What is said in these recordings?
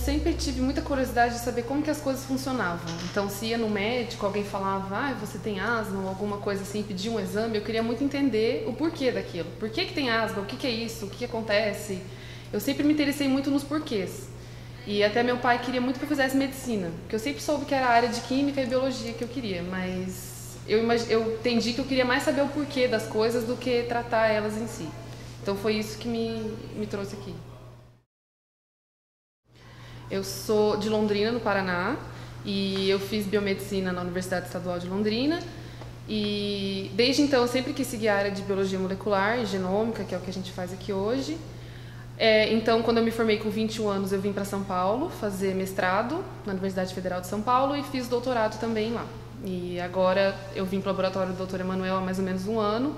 sempre tive muita curiosidade de saber como que as coisas funcionavam. Então, se ia no médico, alguém falava, você tem asma ou alguma coisa assim, pedia um exame, eu queria muito entender o porquê daquilo. Por que tem asma? O que é isso? O que acontece? Eu sempre me interessei muito nos porquês. E até meu pai queria muito que eu fizesse medicina, porque eu sempre soube que era a área de química e biologia que eu queria, mas eu entendi que eu queria mais saber o porquê das coisas do que tratar elas em si. Então foi isso que me trouxe aqui. Eu sou de Londrina, no Paraná, e eu fiz biomedicina na Universidade Estadual de Londrina. E desde então eu sempre quis seguir a área de biologia molecular e genômica, que é o que a gente faz aqui hoje. Então, quando eu me formei com 21 anos, eu vim para São Paulo fazer mestrado na Universidade Federal de São Paulo e fiz doutorado também lá. E agora eu vim para o laboratório do Dr. Emanuel há mais ou menos um ano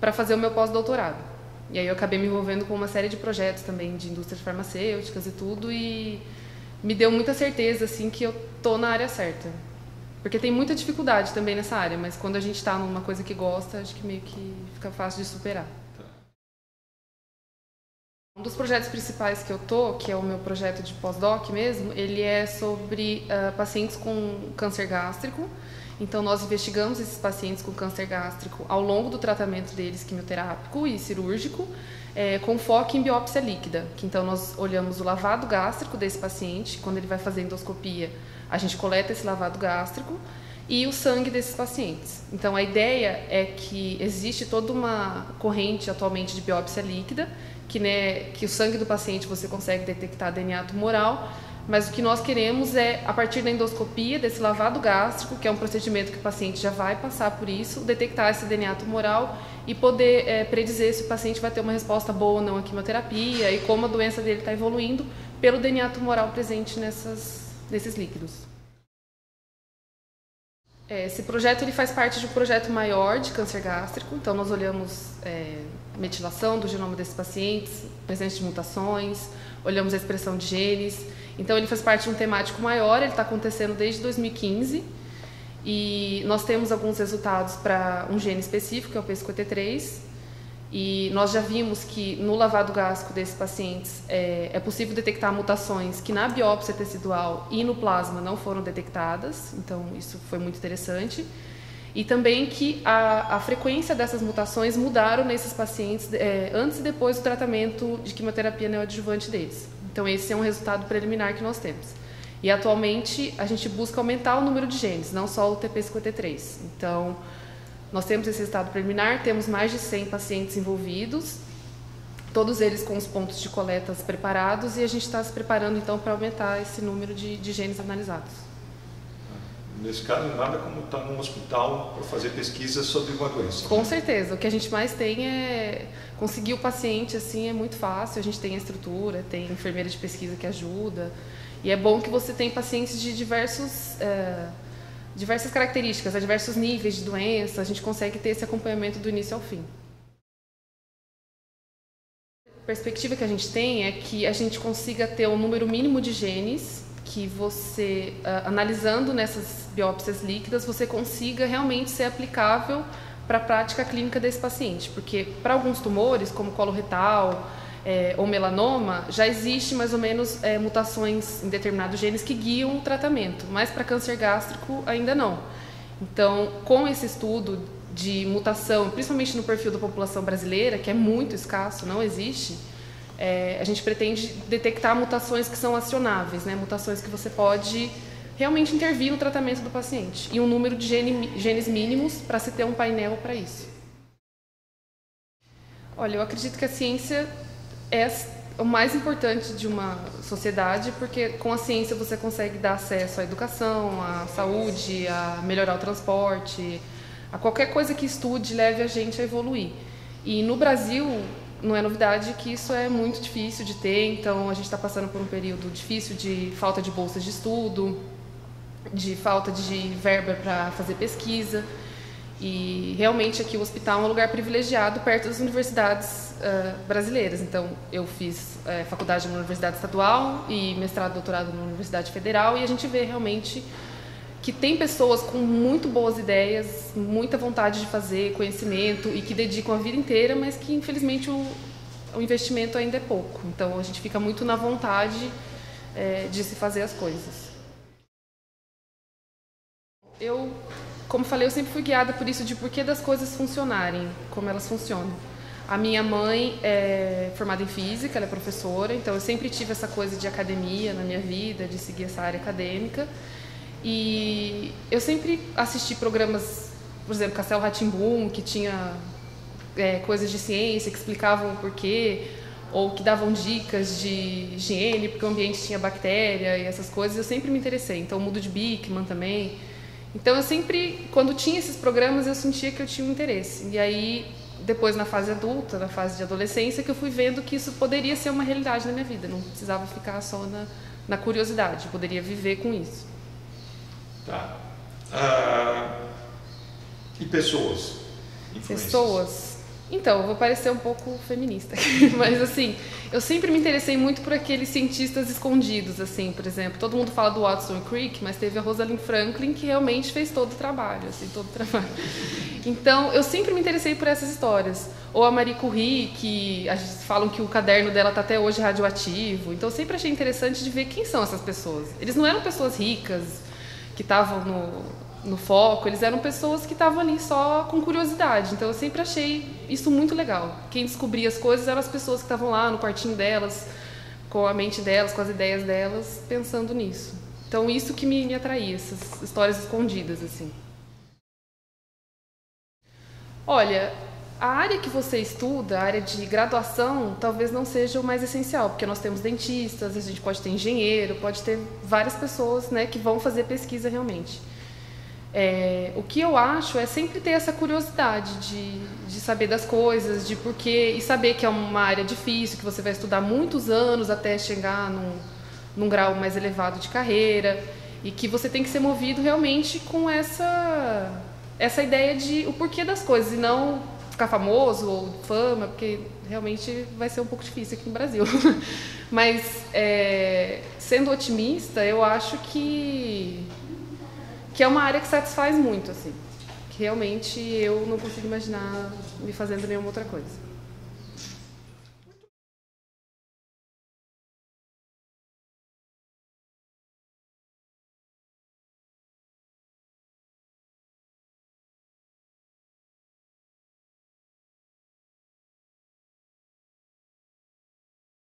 para fazer o meu pós-doutorado. E aí eu acabei me envolvendo com uma série de projetos também de indústrias farmacêuticas e tudo, e me deu muita certeza assim que eu tô na área certa. Porque tem muita dificuldade também nessa área, mas quando a gente está numa coisa que gosta, acho que meio que fica fácil de superar. Um dos projetos principais que eu tô, que é o meu projeto de pós-doc mesmo, ele é sobre pacientes com câncer gástrico. Então, nós investigamos esses pacientes com câncer gástrico ao longo do tratamento deles, quimioterápico e cirúrgico, com foco em biópsia líquida. Então, nós olhamos o lavado gástrico desse paciente. Quando ele vai fazer endoscopia, a gente coleta esse lavado gástrico e o sangue desses pacientes. Então, a ideia é que existe toda uma corrente atualmente de biópsia líquida, que o sangue do paciente você consegue detectar DNA tumoral, mas o que nós queremos é, a partir da endoscopia, desse lavado gástrico, que é um procedimento que o paciente já vai passar por isso, detectar esse DNA tumoral e poder predizer se o paciente vai ter uma resposta boa ou não à quimioterapia e como a doença dele está evoluindo pelo DNA tumoral presente nesses líquidos. Esse projeto ele faz parte de um projeto maior de câncer gástrico, então nós olhamos metilação do genoma desses pacientes, presença de mutações, olhamos a expressão de genes. Então ele faz parte de um temático maior, ele está acontecendo desde 2015 e nós temos alguns resultados para um gene específico, que é o P53, e nós já vimos que no lavado gástrico desses pacientes é possível detectar mutações que na biópsia tecidual e no plasma não foram detectadas, então isso foi muito interessante. E também que a frequência dessas mutações mudaram nesses pacientes antes e depois do tratamento de quimioterapia neoadjuvante deles. Então esse é um resultado preliminar que nós temos. E atualmente a gente busca aumentar o número de genes, não só o TP53. Então nós temos esse resultado preliminar, temos mais de 100 pacientes envolvidos, todos eles com os pontos de coletas preparados, e a gente está se preparando então para aumentar esse número de genes analisados. Nesse caso, nada como estar num hospital para fazer pesquisas sobre uma doença. Com certeza. O que a gente mais tem é conseguir o paciente, assim, é muito fácil. A gente tem a estrutura, tem enfermeira de pesquisa que ajuda. E é bom que você tem pacientes de diversas características, diversos níveis de doença. A gente consegue ter esse acompanhamento do início ao fim. A perspectiva que a gente tem é que a gente consiga ter um número mínimo de genes que você, analisando nessas biópsias líquidas, você consiga realmente ser aplicável para a prática clínica desse paciente. Porque para alguns tumores, como colo retal ou melanoma, já existe mais ou menos mutações em determinados genes que guiam o tratamento, mas para câncer gástrico ainda não. Então, com esse estudo de mutação, principalmente no perfil da população brasileira, que é muito escasso, não existe, a gente pretende detectar mutações que são acionáveis, né? Mutações que você pode realmente intervir no tratamento do paciente, e um número de genes mínimos para se ter um painel para isso. Olha, eu acredito que a ciência é o mais importante de uma sociedade, porque com a ciência você consegue dar acesso à educação, à saúde, a melhorar o transporte, a qualquer coisa que estude leve a gente a evoluir. E no Brasil, não é novidade que isso é muito difícil de ter, então a gente está passando por um período difícil de falta de bolsas de estudo, de falta de verba para fazer pesquisa, e realmente aqui o hospital é um lugar privilegiado perto das universidades brasileiras. Então eu fiz faculdade na Universidade Estadual e mestrado e doutorado na Universidade Federal, e a gente vê realmente que tem pessoas com muito boas ideias, muita vontade de fazer, conhecimento, e que dedicam a vida inteira, mas que infelizmente o investimento ainda é pouco. Então a gente fica muito na vontade de se fazer as coisas. Eu, como falei, eu sempre fui guiada por isso de porquê das coisas funcionarem, como elas funcionam. A minha mãe é formada em física, ela é professora, então eu sempre tive essa coisa de academia na minha vida, de seguir essa área acadêmica. E eu sempre assisti programas, por exemplo, Castelo Rá-Tim-Bum, que tinha coisas de ciência que explicavam o porquê, ou que davam dicas de higiene, porque o ambiente tinha bactéria e essas coisas. Eu sempre me interessei. Então, o Mundo de Beekman também. Então, eu sempre, quando tinha esses programas, eu sentia que eu tinha um interesse. E aí, depois na fase adulta, na fase de adolescência, que eu fui vendo que isso poderia ser uma realidade na minha vida. Não precisava ficar só na curiosidade, eu poderia viver com isso. Tá. E pessoas? Pessoas? Então, eu vou parecer um pouco feminista, mas assim, eu sempre me interessei muito por aqueles cientistas escondidos, assim, por exemplo, todo mundo fala do Watson Crick, mas teve a Rosalind Franklin que realmente fez todo o trabalho, assim, todo o trabalho. Então, eu sempre me interessei por essas histórias. Ou a Marie Curie, que falam que o caderno dela está até hoje radioativo. Então, eu sempre achei interessante de ver quem são essas pessoas. Eles não eram pessoas ricas, que estavam no foco, eles eram pessoas que estavam ali só com curiosidade. Então eu sempre achei isso muito legal. Quem descobria as coisas eram as pessoas que estavam lá no quartinho delas, com a mente delas, com as ideias delas, pensando nisso. Então isso que me atraía, essas histórias escondidas, assim. Olha, a área que você estuda, a área de graduação, talvez não seja o mais essencial, porque nós temos dentistas, a gente pode ter engenheiro, pode ter várias pessoas, né, que vão fazer pesquisa realmente. O que eu acho é sempre ter essa curiosidade de saber das coisas, de porquê, e saber que é uma área difícil, que você vai estudar muitos anos até chegar num grau mais elevado de carreira, e que você tem que ser movido realmente com essa ideia de o porquê das coisas, e não ficar famoso ou fama, porque realmente vai ser um pouco difícil aqui no Brasil. Mas, sendo otimista, eu acho que é uma área que satisfaz muito, assim. Que realmente eu não consigo imaginar me fazendo nenhuma outra coisa.